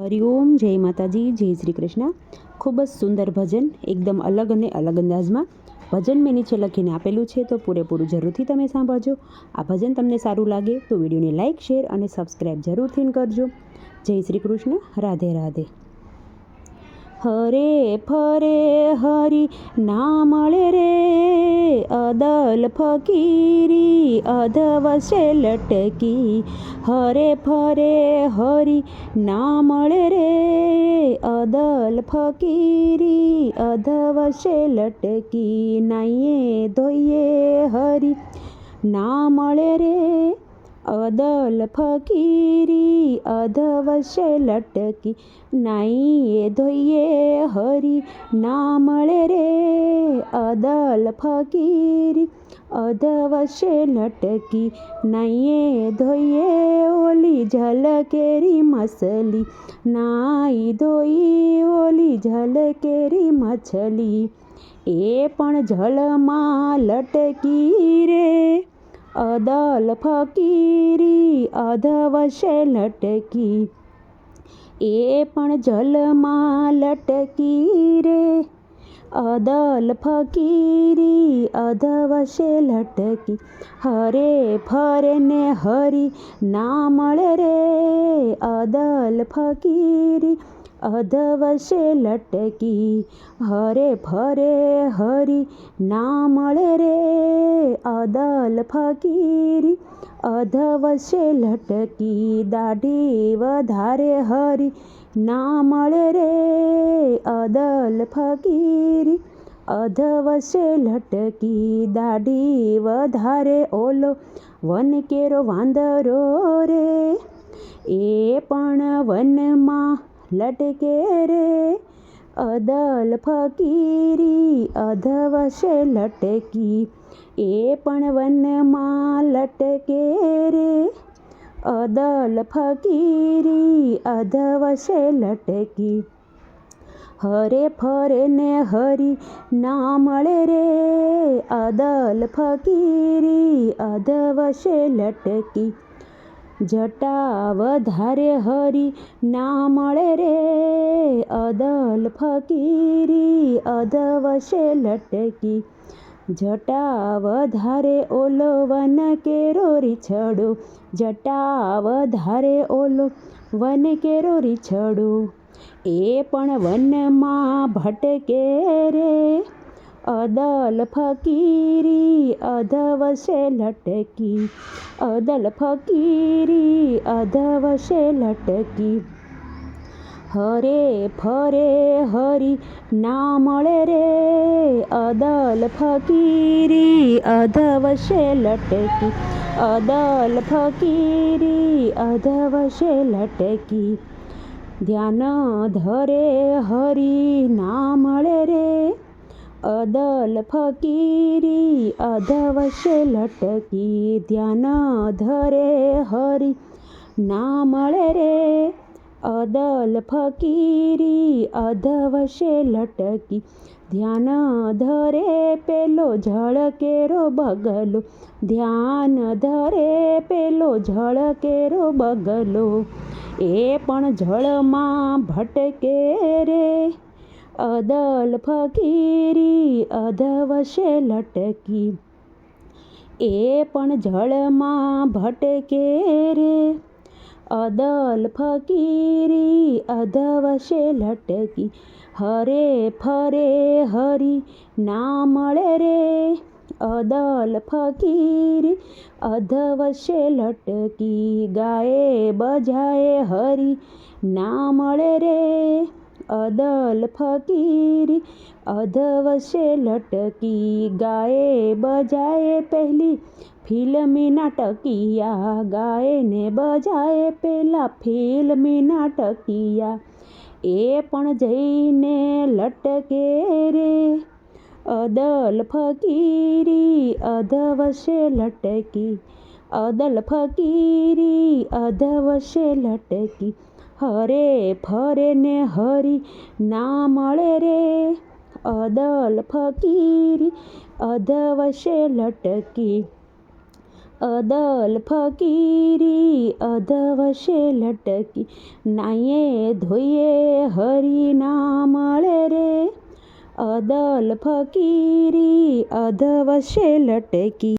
હરિઓમ, જય માતાજી, જય શ્રી કૃષ્ણ। ખૂબ જ સુંદર ભજન, એકદમ અલગ અને અલગ અંદાજમાં ભજન મેં નીચે લખીને આપેલું છે, તો પૂરેપૂરું જરૂરથી તમે સાંભળજો। આ ભજન તમને સારું લાગે તો વિડીયોને લાઇક, શેર અને સબસ્ક્રાઈબ જરૂરથી કરજો। જય શ્રી કૃષ્ણ, રાધે રાધે। હરે ફરે હરી ના મળે રે, અદલ ફકીરી અધવશે લટકી। હરે ફરે હરી ના મળે રે, અદલ ફકીરી અધવશે લટકી। નાઈએ ધોઈએ હરી ના મળે રે, અદલ ફકીરી અધવશે લટકી। નાઈએ ધોઈએ હરી ના મળે રે, અદલ ફકીરી અધવશે લટકી। નાઈએ ધોઈએ ઓલી ઝલકેરી મછલી, નાઈ ધોઈ ઓલી ઝલકેરી મછલી। એ પણ જળમાં લટકી રે, અદલ ફકીરી અધવશે લટકી। એ પણ જલમાં લટકી રે, અદલ ફકીરી અધવશે લટકી। હરે ફરે ને હરી ના મળે રે, અદલ ફકીરી અધવશે લટકી। હરે ફરે હરી ના મળે રે, અદલ ફકીરી અધવશે લટકી। દાઢી વધારે હરી ના મળે રે, અદલ ફકીરી અધવશે લટકી। દાઢી વધારે ઓલો વનકેરો વાંદરો રે, એ પણ વનમાં લટકે રે, અદલ ફકીરી અધવશે લટકી। એ પણ વનમાં લટકે રે, અદલ ફકીરી અધવશે લટકી। હરે ફરે ને હરી ના મળે રે, અદલ ફકીરી અધવશે લટકી। જટા વધારે હરી ના મળે રે, અદલ ફકીરી અધવશે લટકી। જટા વધારે ઓલો વનકેરો રીછડો, જટા વધારે ઓલો વનકેરો રીછડો, એ પણ વનમાં ભટકે રે, અદલ ફકીરી અધવશે લટકી। અદલ ફકીરી અધવશે લટકી। હરે ફરે હરી ના મળે રે, અદલ ફકીરી અધવશે લટકી। અદલ ફકીરી અધવશે લટકી। ધ્યાન ધરે હરી ના મળે રે, અદલ ફકીરી અધવશે લટકી। ધ્યાન ધરે હરી ના મળે રે, અદલ ફકીરી અધવશે લટકી। ધ્યાન ધરે પેલો ઝળકેરો બગલો, ધ્યાન ધરે પેલો ઝળકેરો બગલો, એ પણ જળમાં ભટકે રે, અદલ ફકીરી અધવશે લટકી। એ પણ જળમાં ભટકે રે, અદલ ફકીરી અધવશે લટકી। હરે ફરે હરી ના મળે રે, અદલ ફકીરી અધવશે લટકી। ગાયે બજાએ હરી ના મળે રે, અદલ ફકીરી અધવશે લટકી। ગાયે બજાએ પહેલી ફિલ્મી નાટકિયા, ગાયને બજાએ પેલા ફિલ્મી નાટકિયા, એ પણ જઈને લટકે રે, અદલ ફકીરી અધવશે લટકી। અદલ ફકીરી અધવશે લટકી। હરે ફરે ને હરી ના મળે રે, અદલ ફકીરી અધવશે લટકી। અદલ ફકીરી અધવશે લટકી, નાઈએ ધોઈએ હરી ના મળે રે, અદલ ફકીરી અધવશે લટકી.